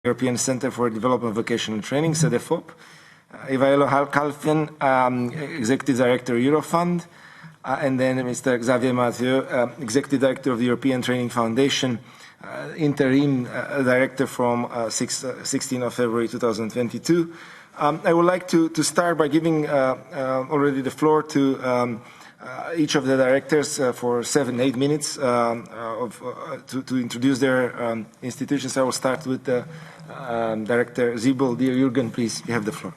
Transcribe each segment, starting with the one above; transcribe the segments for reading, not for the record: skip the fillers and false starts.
European Center for Development of Vocational Training, Cedefop, Ivailo Halkalfin, Executive Director, Eurofund, and then Mr. Xavier Mathieu, Executive Director of the European Training Foundation, Interim Director from 16th of February 2022. I would like to start by giving already the floor to each of the directors for 7-8 minutes to introduce their institutions. I will start with Director Siebel. Dear Jürgen, please, you have the floor.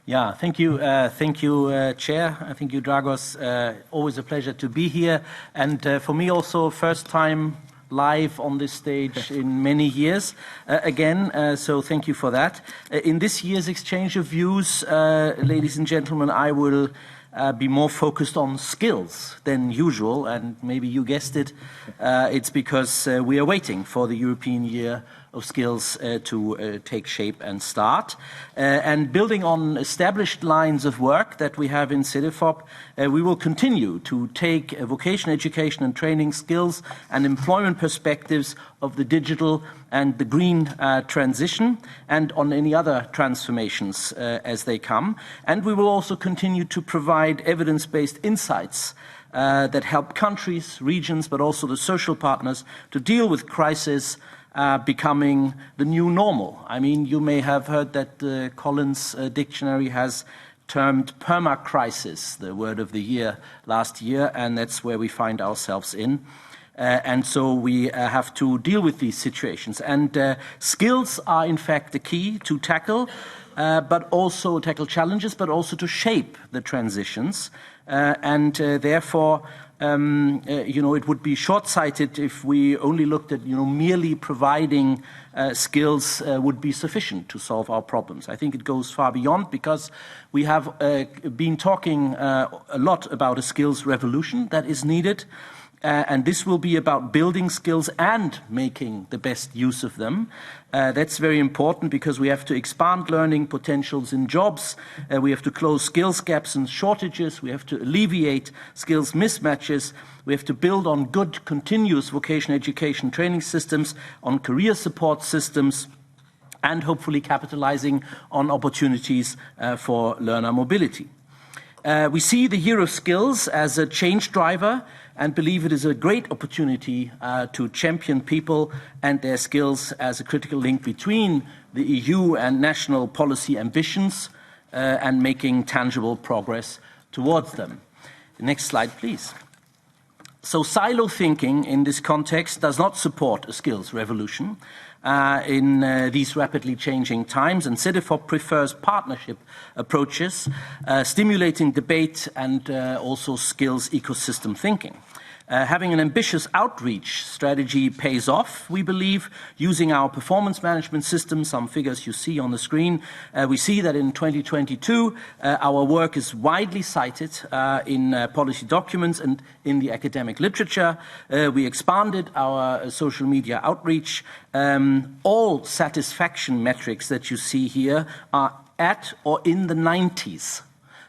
Yeah, thank you, Chair. Thank you, Dragos. Always a pleasure to be here, and for me also first time live on this stage in many years again, so thank you for that. In this year's exchange of views, ladies and gentlemen, I will be more focused on skills than usual, and maybe you guessed it, it's because we are waiting for the European Year of Skills to take shape and start. And building on established lines of work that we have in Cedefop, we will continue to take vocational education and training skills and employment perspectives of the digital and the green transition and on any other transformations as they come. And we will also continue to provide evidence-based insights that help countries, regions, but also the social partners to deal with crisis becoming the new normal. I mean, you may have heard that the Collins Dictionary has termed perma-crisis the word of the year last year, and that's where we find ourselves in. And so we have to deal with these situations. And skills are, in fact, the key to tackle, but also tackle challenges, but also to shape the transitions. Therefore, it would be short-sighted if we only looked at, merely providing skills would be sufficient to solve our problems. I think it goes far beyond, because we have been talking a lot about a skills revolution that is needed. And this will be about building skills and making the best use of them. That's very important, because we have to expand learning potentials in jobs. We have to close skills gaps and shortages. We have to alleviate skills mismatches. We have to build on good continuous vocational education training systems, on career support systems, and hopefully capitalizing on opportunities for learner mobility. We see the Year of Skills as a change driver and believe it is a great opportunity to champion people and their skills as a critical link between the EU and national policy ambitions and making tangible progress towards them. Next slide, please. So silo thinking in this context does not support a skills revolution in these rapidly changing times, and Cedefop prefers partnership approaches, stimulating debate and also skills ecosystem thinking. Having an ambitious outreach strategy pays off, we believe, using our performance management system, some figures you see on the screen. We see that in 2022, our work is widely cited in policy documents and in the academic literature. We expanded our social media outreach. All satisfaction metrics that you see here are at or in the 90s.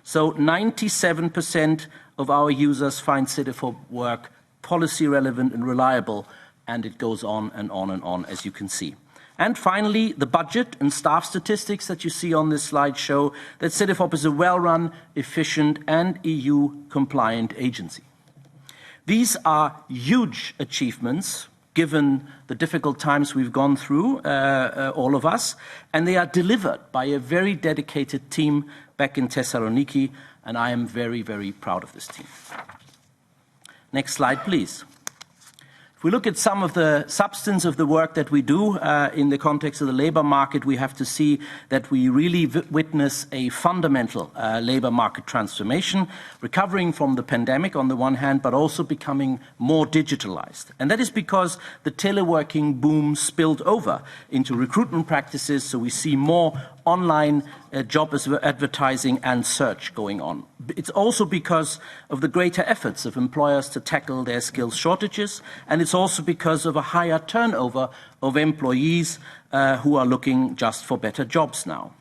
So 97% of our users find Cedefop work policy relevant and reliable, and it goes on and on and on, as you can see. And finally, the budget and staff statistics that you see on this slide show that Cedefop is a well-run, efficient, and EU-compliant agency. These are huge achievements, given the difficult times we've gone through, all of us, and they are delivered by a very dedicated team back in Thessaloniki, and I am very, very proud of this team. Next slide, please. If we look at some of the substance of the work that we do in the context of the labor market, we have to see that we really witness a fundamental labor market transformation, recovering from the pandemic on the one hand, but also becoming more digitalized. And that is because the teleworking boom spilled over into recruitment practices, so we see more online job advertising and search going on. It's also because of the greater efforts of employers to tackle their skills shortages, and it's also because of a higher turnover of employees who are looking just for better jobs now.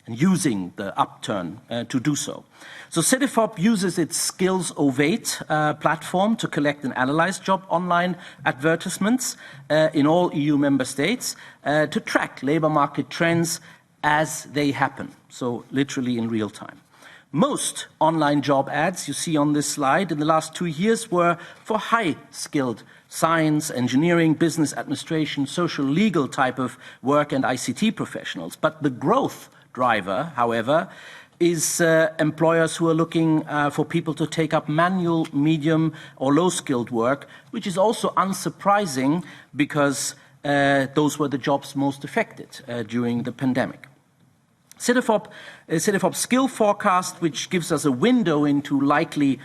and using the upturn to do so. So Cedefop uses its Skills Ovate platform to collect and analyze job online advertisements in all EU member states to track labor market trends as they happen, so literally in real time. Most online job ads you see on this slide in the last 2 years were for high-skilled science, engineering, business administration, social, legal type of work and ICT professionals. But the growth driver, however, is employers who are looking for people to take up manual, medium or low-skilled work, which is also unsurprising because those were the jobs most affected during the pandemic. Cedefop's skill forecast, which gives us a window into likely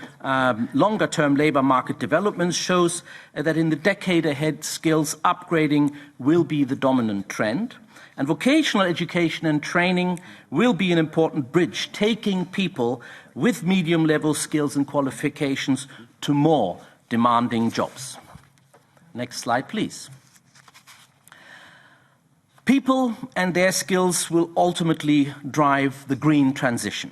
longer-term labor market developments, shows that in the decade ahead, skills upgrading will be the dominant trend. And vocational education and training will be an important bridge, taking people with medium-level skills and qualifications to more demanding jobs. Next slide, please. People and their skills will ultimately drive the green transition.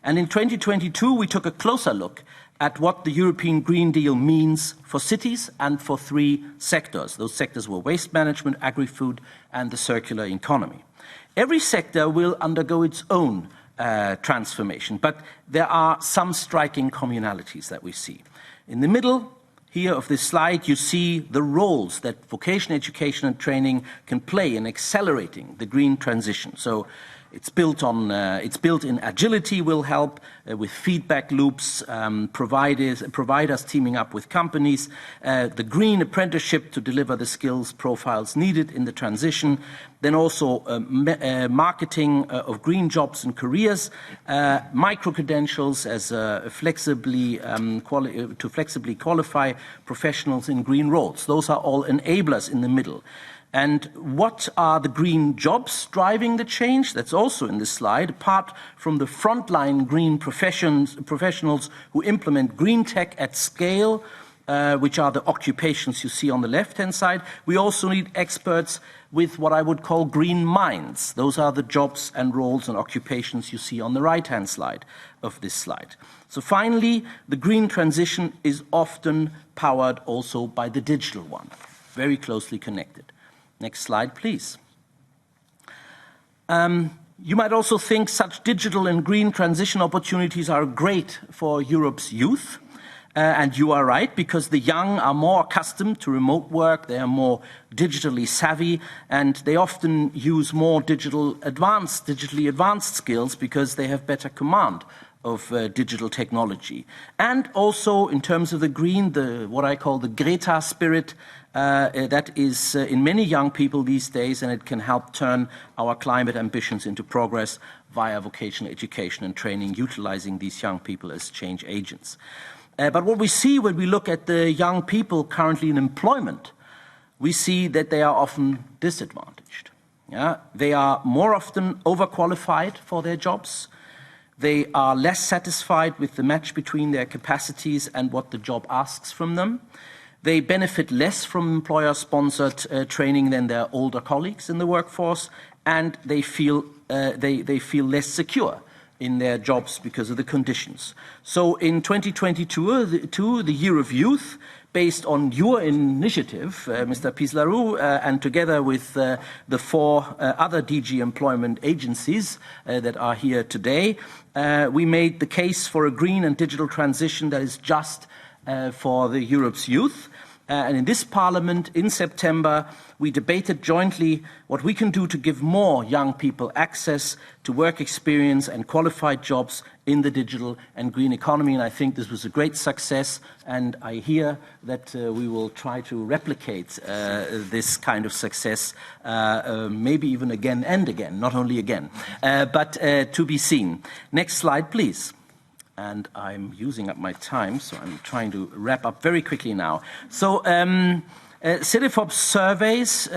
And in 2022, we took a closer look at what the European Green Deal means for cities and for 3 sectors. Those sectors were waste management, agri-food, and the circular economy. Every sector will undergo its own transformation, but there are some striking commonalities that we see. In the middle here of this slide, you see the roles that vocational education and training can play in accelerating the green transition. So it's built in agility, will help with feedback loops, providers teaming up with companies, the green apprenticeship to deliver the skills profiles needed in the transition, then also marketing of green jobs and careers, micro-credentials as flexibly qualify professionals in green roles. Those are all enablers in the middle. And what are the green jobs driving the change? That's also in this slide. Apart from the frontline green professionals who implement green tech at scale, which are the occupations you see on the left-hand side, we also need experts with what I would call green minds. Those are the jobs and roles and occupations you see on the right-hand side of this slide. So finally, the green transition is often powered also by the digital one, very closely connected. Next slide, please. You might also think such digital and green transition opportunities are great for Europe's youth. And you are right, because the young are more accustomed to remote work, they are more digitally savvy, and they often use more digitally advanced skills because they have better command of digital technology. And also, in terms of the green, what I call the Greta spirit, that is in many young people these days, and it can help turn our climate ambitions into progress via vocational education and training, utilizing these young people as change agents. But what we see when we look at the young people currently in employment, we see that they are often disadvantaged. Yeah? They are more often overqualified for their jobs. They are less satisfied with the match between their capacities and what the job asks from them. They benefit less from employer-sponsored training than their older colleagues in the workforce, and they feel less secure in their jobs because of the conditions. So in 2022, the Year of Youth, based on your initiative, Mr. Pislarou, and together with the 4 other DG employment agencies that are here today, we made the case for a green and digital transition that is just for the Europe's youth. And in this parliament, in September, we debated jointly what we can do to give more young people access to work experience and qualified jobs in the digital and green economy. And I think this was a great success. And I hear that we will try to replicate this kind of success, maybe even again and again, not only again, but to be seen. Next slide, please. And I'm using up my time, so I'm trying to wrap up very quickly now. So Cedefop's surveys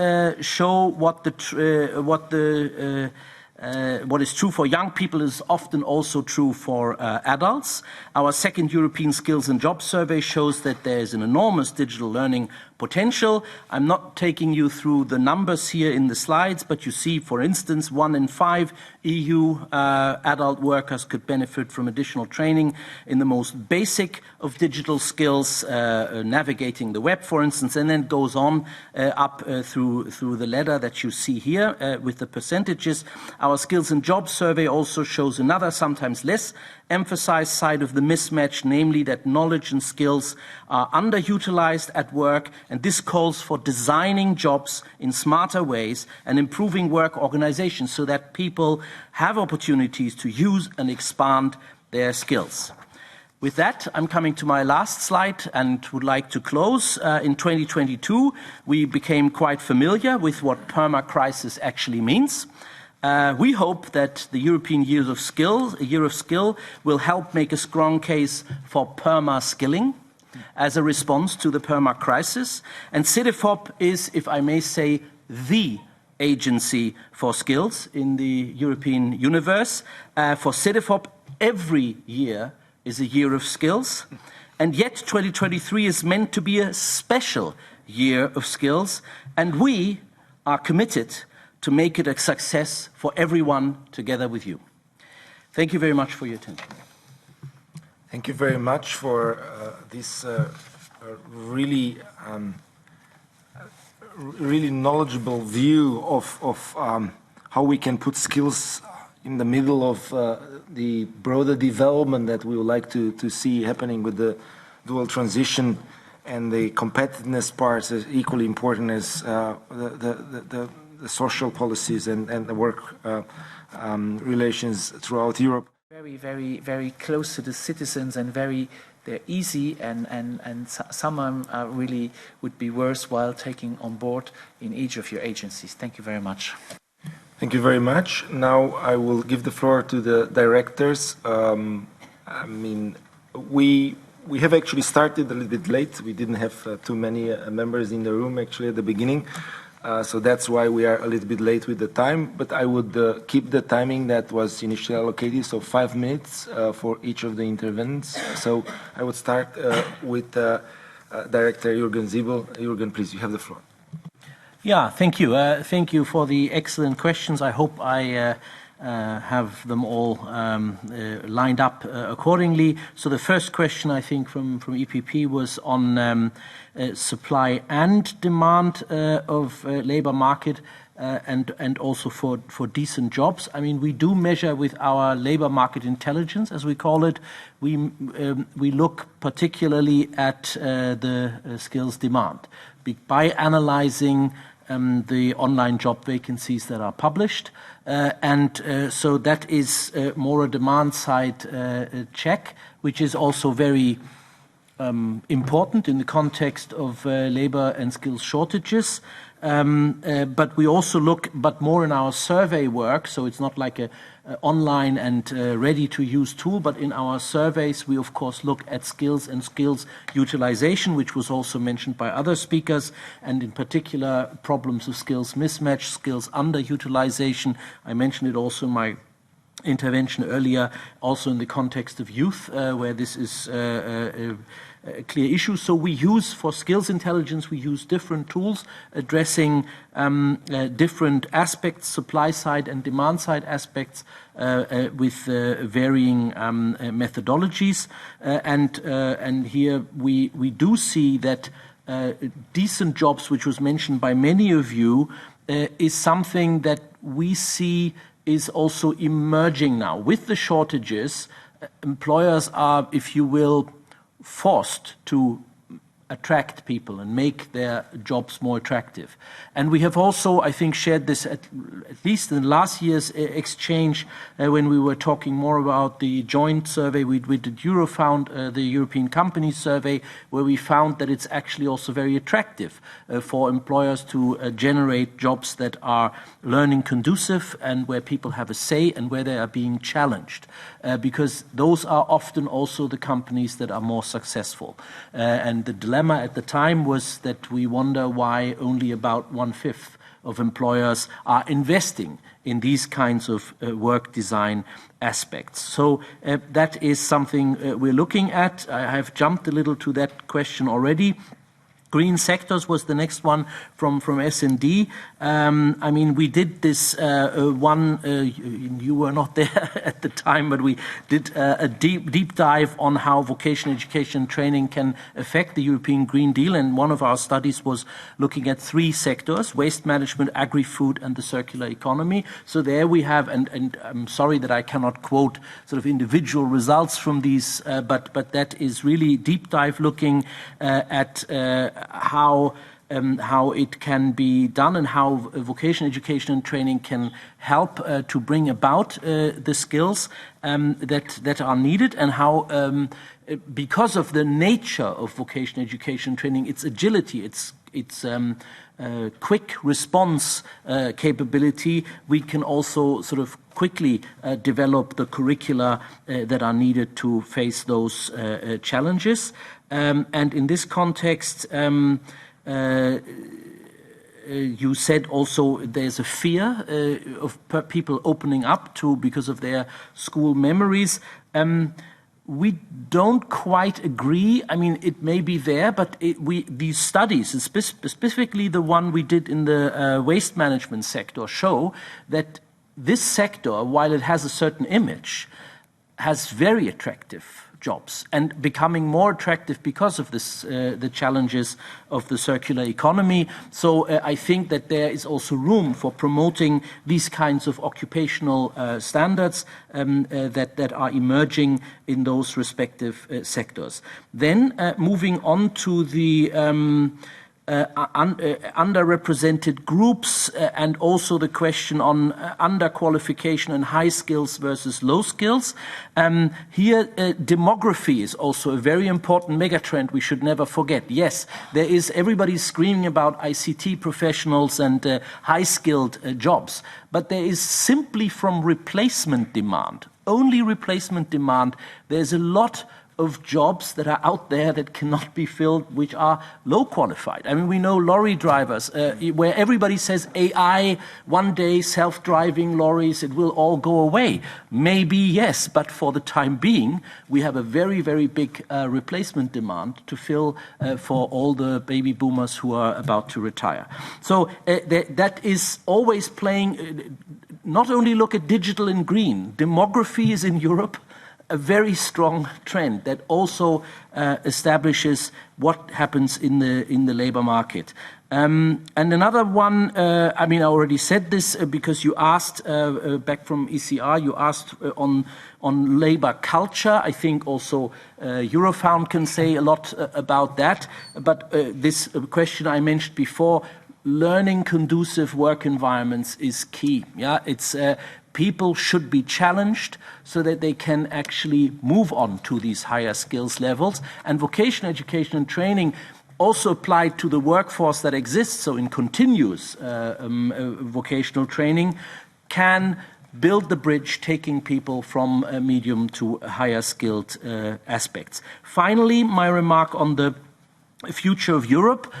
show what the What is true for young people is often also true for adults. Our second European Skills and Jobs Survey shows that there is an enormous digital learning potential. I'm not taking you through the numbers here in the slides, but you see, for instance, 1 in 5 EU adult workers could benefit from additional training in the most basic of digital skills, navigating the web, for instance, and then goes on up through the ladder that you see here with the percentages. Our Skills and Jobs Survey also shows another, sometimes less emphasized side of the mismatch, namely that knowledge and skills are underutilized at work, and this calls for designing jobs in smarter ways and improving work organization so that people have opportunities to use and expand their skills. With that, I'm coming to my last slide and would like to close. In 2022, we became quite familiar with what perma-crisis actually means. We hope that the European Year of Skill will help make a strong case for perma-skilling as a response to the perma-crisis. And Cedefop is, if I may say, the agency for skills in the European universe. For Cedefop, every year is a year of skills, and yet 2023 is meant to be a special year of skills, and we are committed to make it a success for everyone together with you. Thank you very much for your attention. Thank you very much for this really knowledgeable view of how we can put skills in the middle of the broader development that we would like to see happening with the dual transition, and the competitiveness parts is equally important as the social policies and the work relations throughout Europe. Very, very close to the citizens, and they're easy, and some really would be worthwhile taking on board in each of your agencies. Thank you very much. Thank you very much. Now I will give the floor to the directors. We have actually started a little bit late. We didn't have too many members in the room actually at the beginning. So that's why we are a little bit late with the time, but I would keep the timing that was initially allocated, so 5 minutes for each of the intervenants. So I would start with Director Jürgen Siebel. Jürgen, please, you have the floor. Yeah, thank you. Thank you for the excellent questions. I hope I have them all lined up accordingly. So the first question, I think, from EPP was on supply and demand of labor market and also for decent jobs. I mean, we do measure with our labor market intelligence, as we call it. We look particularly at the skills demand by analyzing the online job vacancies that are published. So that is more a demand side check, which is also very important in the context of labor and skills shortages. But we also look, but more in our survey work, so it's not like a online and ready-to-use tool, but in our surveys we of course look at skills and skills utilization, which was also mentioned by other speakers, and in particular problems of skills mismatch, skills underutilization. I mentioned it also in my intervention earlier, also in the context of youth, where this is a clear issue. So we use, for skills intelligence, we use different tools addressing different aspects, supply side and demand side aspects, with varying methodologies. And here we do see that decent jobs, which was mentioned by many of you, is something that we see is also emerging now. With the shortages, employers are, if you will, forced to attract people and make their jobs more attractive. And we have also, I think, shared this at least in last year's exchange when we were talking more about the joint survey we did Eurofound, the European Company Survey, where we found that it's actually also very attractive for employers to generate jobs that are learning conducive and where people have a say and where they are being challenged, because those are often also the companies that are more successful. And the dilemma at the time was that we wonder why only about 1/5 of employers are investing in these kinds of work design aspects. So that is something we're looking at. I have jumped a little to that question already. Green sectors was the next one from S&D. I mean, we did this you were not there at the time, but we did a deep dive on how vocational education and training can affect the European Green Deal. And one of our studies was looking at 3 sectors: waste management, agri-food, and the circular economy. So there we have, and I'm sorry that I cannot quote sort of individual results from these, but that is really deep dive looking at how it can be done and how vocational education and training can help to bring about the skills that are needed, and how because of the nature of vocational education and training, its agility, its quick response capability, we can also sort of quickly develop the curricula that are needed to face those challenges. And in this context, you said also there's a fear of people opening up because of their school memories. We don't quite agree. I mean, it may be there, but these studies, specifically the one we did in the waste management sector, show that this sector, while it has a certain image, has very attractive jobs, and becoming more attractive because of this, the challenges of the circular economy. So I think that there is also room for promoting these kinds of occupational standards that are emerging in those respective sectors. Then moving on to the underrepresented groups, and also the question on underqualification and high skills versus low skills. Here, demography is also a very important megatrend we should never forget. Yes, everybody's screaming about ICT professionals and high-skilled jobs, but there is simply from replacement demand, only replacement demand, there's a lot of jobs that are out there that cannot be filled, which are low qualified. I mean, we know lorry drivers, where everybody says AI, one day self-driving lorries, it will all go away. Maybe yes, but for the time being, we have a very, very big replacement demand to fill for all the baby boomers who are about to retire. So that is always playing, not only look at digital and green, demography is in Europe a very strong trend that also establishes what happens in the labor market. And another one, I mean, I already said this because you asked back from ECR, you asked on labor culture. I think also Eurofound can say a lot about that. But this question I mentioned before, learning conducive work environments is key. Yeah, it's people should be challenged so that they can actually move on to these higher skills levels. And vocational education and training also applied to the workforce that exists, so in continuous vocational training, can build the bridge, taking people from medium to higher skilled aspects. Finally, my remark on the future of Europe.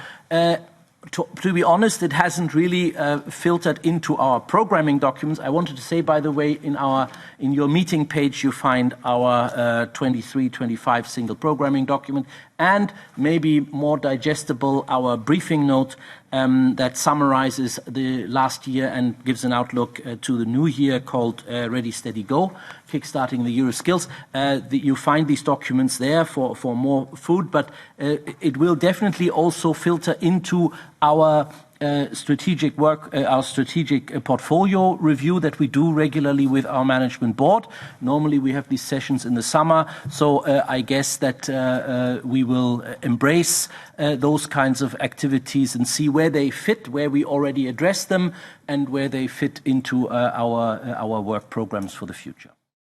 To be honest, it hasn't really filtered into our programming documents. I wanted to say, by the way, in your meeting page, you find our 23-25 single programming document, and maybe more digestible, our briefing note that summarizes the last year and gives an outlook to the new year called Ready, Steady, Go, Kickstarting the Euro Skills. You find these documents there for more food, but it will definitely also filter into our strategic work, our strategic portfolio review that we do regularly with our management board. Normally we have these sessions in the summer, so I guess that we will embrace those kinds of activities and see where they fit, where we already address them, and where they fit into our work programs for the future.